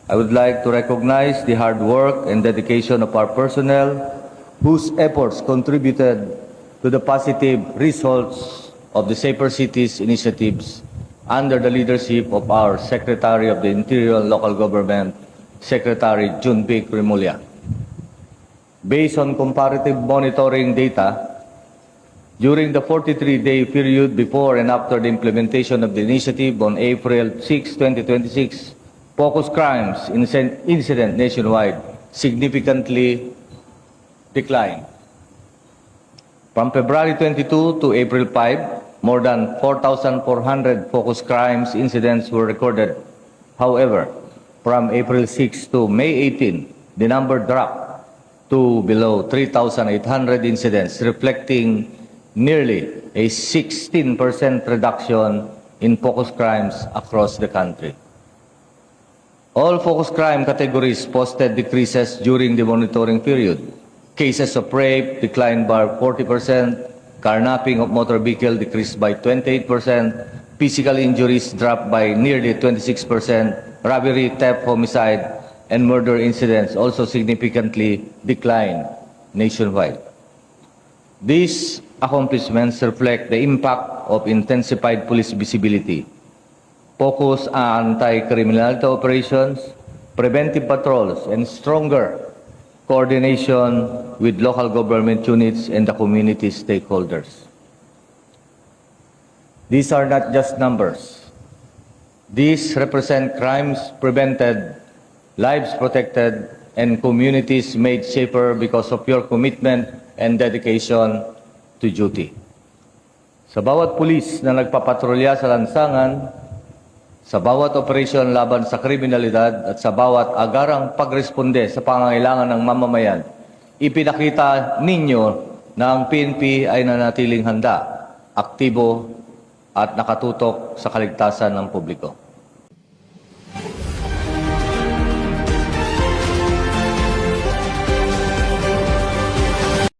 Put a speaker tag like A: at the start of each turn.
A: I would like to recognize the hard work and dedication of our personnel whose efforts contributed to the positive results of the Safer Cities initiatives under the leadership of our Secretary of the Interior and Local Government, Secretary Junpik Remulla. Based on comparative monitoring data, during the 43-day period before and after the implementation of the initiative on April 6, 2026, focus crimes incident nationwide significantly declined. From February 22 to April 5, more than 4,400 focus crimes incidents were recorded. However, from April 6 to May 18, the number dropped to below 3,800 incidents, reflecting nearly a 16% reduction in focus crimes across the country. All focus crime categories posted decreases during the monitoring period. Cases of rape declined by 40%, carnapping of motor vehicle decreased by 28%, physical injuries dropped by nearly 26%, robbery, theft, homicide, and murder incidents also significantly declined nationwide. These accomplishments reflect the impact of intensified police visibility, focus on anti-criminality operations, preventive patrols, and stronger coordination with local government units and the community stakeholders. These are not just numbers. These represent crimes prevented, lives protected, and communities made safer because of your commitment and dedication to duty. Sa bawat pulis na nagpapatrolya sa lansangan, sa bawat operasyon laban sa kriminalidad at sa bawat agarang pagresponde sa pangangailangan ng mamamayan, ipinakita ninyo na ang PNP ay nanatiling handa, aktibo at nakatutok sa kaligtasan ng publiko.